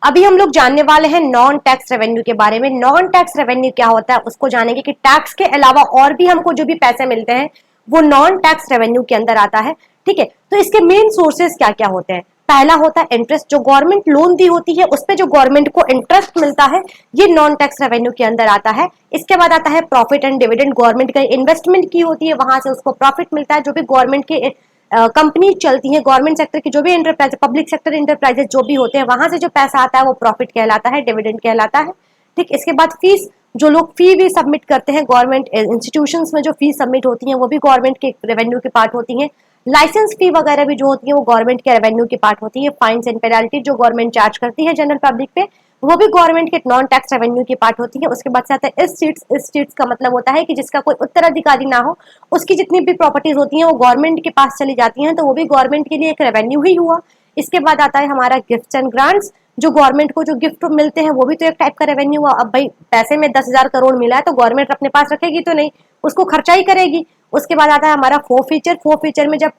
अभी हम लोग जानने वाले हैं नॉन टैक्स रेवेन्यू के बारे में। नॉन टैक्स रेवेन्यू क्या होता है उसको जानेंगे कि टैक्स के अलावा और भी हमको जो भी पैसे मिलते हैं वो नॉन टैक्स रेवेन्यू के अंदर आता है। ठीक है, तो इसके मेन सोर्सेज क्या क्या होते हैं। पहला होता है इंटरेस्ट, जो गवर्नमेंट लोन दी होती है उस पे जो गवर्नमेंट को इंटरेस्ट मिलता है ये नॉन टैक्स रेवेन्यू के अंदर आता है। इसके बाद आता है प्रॉफिट एंड डिविडेंड, गवर्नमेंट का इन्वेस्टमेंट की होती है वहां से उसको प्रॉफिट मिलता है। जो भी गवर्नमेंट के कंपनी चलती है, गवर्नमेंट सेक्टर की जो भी इंटरप्राइज, पब्लिक सेक्टर इंटरप्राइजेस जो भी होते हैं वहां से जो पैसा आता है वो प्रॉफिट कहलाता है, डिविडेंड कहलाता है। ठीक, इसके बाद फीस, जो लोग फी भी सबमिट करते हैं गवर्नमेंट इंस्टीट्यूशंस में जो फीस सबमिट होती है वो भी गवर्नमेंट के रेवेन्यू के पार्ट होती है। लाइसेंस फी वगैरह भी जो होती है वो गवर्नमेंट के रेवेन्यू की पार्ट होती है। फाइन्स एंड पेनल्टी जो गवर्नमेंट चार्ज करती है जनरल पब्लिक पे वो भी गवर्नमेंट के नॉन टैक्स रेवेन्यू की पार्ट होती है। उसके बाद से आता है इस्टेट्स का मतलब होता है कि जिसका कोई उत्तराधिकारी ना हो, उसकी जितनी भी प्रॉपर्टीज होती हैं वो गवर्नमेंट के पास चली जाती हैं, तो वो भी गवर्नमेंट के लिए एक रेवेन्यू ही हुआ। इसके बाद आता है हमारा गिफ्ट्स एंड ग्रांट्स, जो गवर्नमेंट को जो गिफ्ट मिलते हैं वो भी तो एक टाइप का रेवेन्यू हुआ। अब भाई पैसे में 10,000 करोड़ मिला है तो गवर्नमेंट अपने पास रखेगी तो नहीं, उसको खर्चा ही करेगी। उसके बाद आता है हमारा फोरफीचर में जब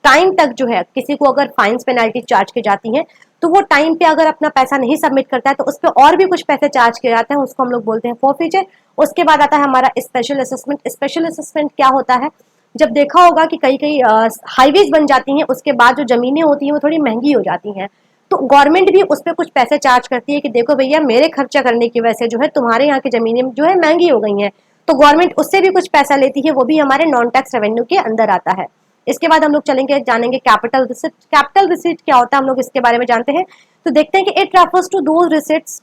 टाइम तक जो है किसी को अगर फाइन्स पेनल्टी चार्ज की जाती है तो वो टाइम पे अगर अपना पैसा नहीं सबमिट करता है तो उस पर और भी कुछ पैसे चार्ज किए जाते हैं, उसको हम लोग बोलते हैं फोरफीचर। उसके बाद आता है हमारा स्पेशल असेसमेंट। स्पेशल असेसमेंट क्या होता है, जब देखा होगा कि कई हाईवेज बन जाती हैं उसके बाद जो जमीनें होती हैं वो थोड़ी महंगी हो जाती हैं, तो गवर्नमेंट भी उस पर कुछ पैसे चार्ज करती है कि देखो भैया मेरे खर्चा करने की वजह से जो है तुम्हारे यहाँ की जमीनें जो है महंगी हो गई हैं, तो गवर्नमेंट उससे भी कुछ पैसा लेती है, वो भी हमारे नॉन टैक्स रेवेन्यू के अंदर आता है। इसके बाद हम लोग जानेंगे कैपिटल रिसिप्ट। कैपिटल रिसिप्ट क्या होता है हम लोग इसके बारे में जानते हैं, तो देखते हैं कि it refers to those receipts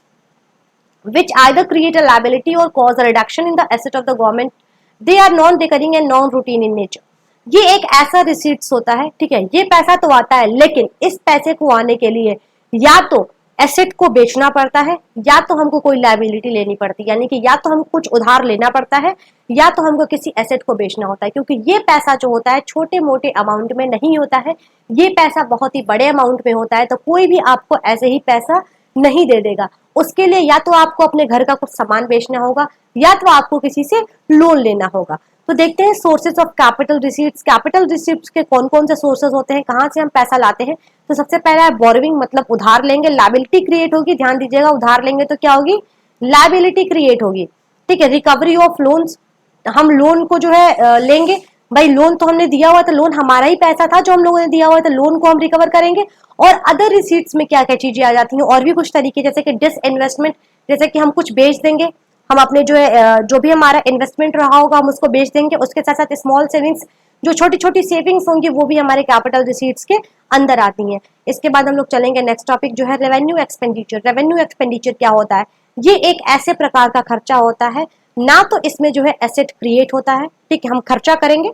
which either create a liability or cause a reduction in the asset of the government. They are non-recurring and non-routine in nature. ये एक ऐसा रिसीट्स होता है, ठीक है, ये पैसा तो आता है लेकिन इस पैसे को आने के लिए या तो एसेट को बेचना पड़ता है या तो हमको कोई लायबिलिटी लेनी पड़ती है, यानी कि या तो हमको कुछ उधार लेना पड़ता है या तो हमको किसी एसेट को बेचना होता है, क्योंकि ये पैसा जो होता है छोटे मोटे अमाउंट में नहीं होता है, ये पैसा बहुत ही बड़े अमाउंट में होता है। तो कोई भी आपको ऐसे ही पैसा नहीं दे देगा, उसके लिए या तो आपको अपने घर का कुछ सामान बेचना होगा या तो आपको किसी से लोन लेना होगा। तो देखते हैं sources of capital receipts. Capital receipts के कौन कौन से सोर्सेज होते हैं, कहाँ से हम पैसा लाते हैं। तो सबसे पहला है बोरोइंग, मतलब उधार लेंगे, लायबिलिटी क्रिएट होगी। ध्यान दीजिएगा, उधार लेंगे तो क्या होगी, लायबिलिटी क्रिएट होगी। ठीक है, रिकवरी ऑफ लोन्स, हम लोन को जो है लेंगे, भाई लोन तो हमने दिया हुआ था, लोन हमारा ही पैसा था जो हम लोगों ने दिया हुआ था, लोन को हम रिकवर करेंगे। और अदर रिसीट्स में क्या क्या चीजें आ जाती हैं, और भी कुछ तरीके, जैसे कि डिसइन्वेस्टमेंट, जैसे कि हम कुछ बेच देंगे, हम अपने जो है जो भी हमारा इन्वेस्टमेंट रहा होगा हम उसको बेच देंगे। उसके साथ साथ स्मॉल सेविंग्स, जो छोटी छोटी सेविंग्स होंगी वो भी हमारे कैपिटल रिसीट्स के अंदर आती हैं। इसके बाद हम लोग चलेंगे नेक्स्ट टॉपिक जो है रेवेन्यू एक्सपेंडिचर। रेवेन्यू एक्सपेंडिचर क्या होता है, ये एक ऐसे प्रकार का खर्चा होता है, ना तो इसमें जो है एसेट क्रिएट होता है, ठीक है, हम खर्चा करेंगे,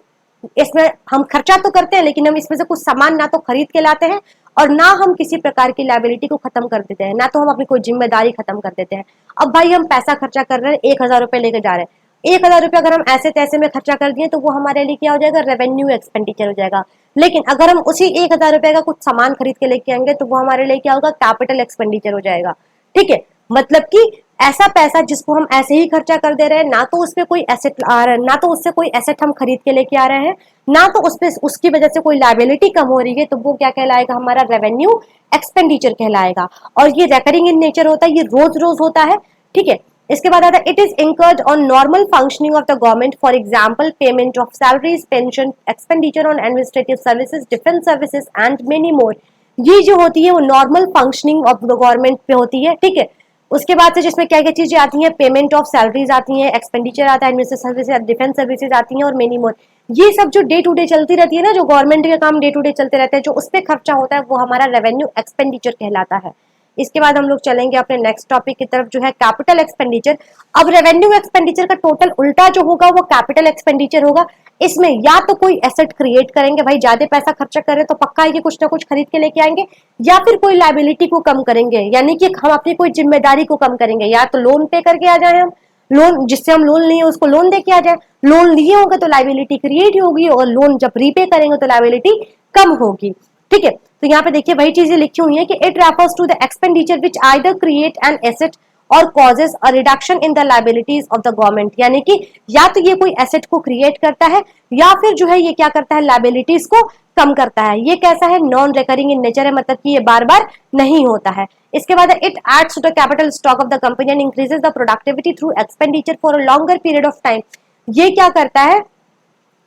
इसमें हम खर्चा तो करते हैं लेकिन हम इसमें से कुछ सामान ना तो खरीद के लाते हैं और ना हम किसी प्रकार की लायबिलिटी को खत्म कर देते हैं, ना तो हम अपनी कोई जिम्मेदारी खत्म कर देते हैं। अब भाई हम पैसा खर्चा कर रहे हैं, 1,000 रुपए लेके जा रहे हैं, 1,000 रुपए अगर हम ऐसे तैसे में खर्चा कर दिए तो वो हमारे लिए क्या हो जाएगा, रेवेन्यू एक्सपेंडिचर हो जाएगा। लेकिन अगर हम उसी 1,000 रुपए का कुछ सामान खरीद के लेके आएंगे तो वो हमारे लिए क्या होगा, कैपिटल एक्सपेंडिचर हो जाएगा। ठीक है, मतलब कि ऐसा पैसा जिसको हम ऐसे ही खर्चा कर दे रहे हैं, ना तो उस पर कोई एसेट आ रहा है, ना तो उससे कोई एसेट हम खरीद के लेके आ रहे हैं, ना तो उस पे उसकी वजह से कोई लायबिलिटी कम हो रही है, तो वो क्या कहलाएगा, हमारा रेवेन्यू एक्सपेंडिचर कहलाएगा। और ये रेकरिंग इन नेचर होता है, ये रोज रोज होता है। ठीक है, इसके बाद आता है it is incurred on normal functioning of the government, for example payment of salaries, pension, expenditure on administrative services, defence services and many more. ये जो होती है वो normal functioning of the government पे होती है। ठीक है, उसके बाद से जिसमें क्या क्या चीजें आती हैं, पेमेंट ऑफ सैलरीज आती हैं, एक्सपेंडिचर आता है, एडमिनिस्ट्रेटिव सर्विसेज, डिफेंस सर्विसेज आती हैं और मेनी मोर। ये सब जो डे टू डे चलती रहती है ना, जो गवर्नमेंट के काम डे टू डे चलते रहते हैं, जो उस पर खर्चा होता है वो हमारा रेवेन्यू एक्सपेंडिचर कहलाता है। इसके बाद हम लोग चलेंगे अपने नेक्स्ट टॉपिक की तरफ जो है कैपिटल एक्सपेंडिचर। अब रेवेन्यू एक्सपेंडिचर का टोटल उल्टा जो होगा वो कैपिटल एक्सपेंडिचर होगा। इसमें या तो कोई एसेट क्रिएट करेंगे, भाई ज्यादा पैसा खर्चा करें तो पक्का है कि कुछ ना कुछ खरीद के लेके आएंगे, या फिर कोई लायबिलिटी को कम करेंगे, यानी कि हम अपनी कोई जिम्मेदारी को कम करेंगे, या तो लोन पे करके आ जाए, हम लोन जिससे हम लोन लिए उसको लोन दे के आ जाए। लोन लिए होंगे तो लायबिलिटी क्रिएट होगी और लोन जब रीपे करेंगे तो लायबिलिटी कम होगी। ठीक है, तो यहाँ पे देखिए वही चीजें लिखी हुई है कि it refers to the expenditure which either create an asset और causes a reduction in the liabilities of the government, यानी कि या तो ये कोई एसेट को क्रिएट करता है या फिर जो है ये क्या करता है, लायबिलिटीज को कम करता है। ये कैसा है, नॉन रिकरिंग इन नेचर है, मतलब कि ये बार बार नहीं होता है। इसके बाद it adds to the capital stock of the company and increases the productivity through expenditure for a longer period of time. ये क्या करता है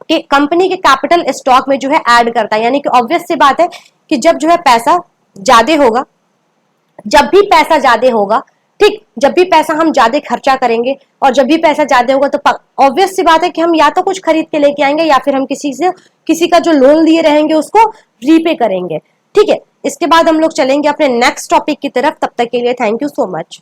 कि कंपनी के कैपिटल स्टॉक में जो है ऐड करता है, यानी कि ऑब्वियस सी बात है कि जब जो है पैसा ज्यादा होगा, जब भी पैसा ज्यादा होगा, ठीक, जब भी पैसा हम ज्यादा खर्चा करेंगे और जब भी पैसा ज्यादा होगा तो ऑब्वियस सी बात है कि हम या तो कुछ खरीद के लेके आएंगे या फिर हम किसी का जो लोन लिए रहेंगे उसको रीपे करेंगे। ठीक है, इसके बाद हम लोग चलेंगे अपने नेक्स्ट टॉपिक की तरफ। तब तक के लिए थैंक यू सो मच।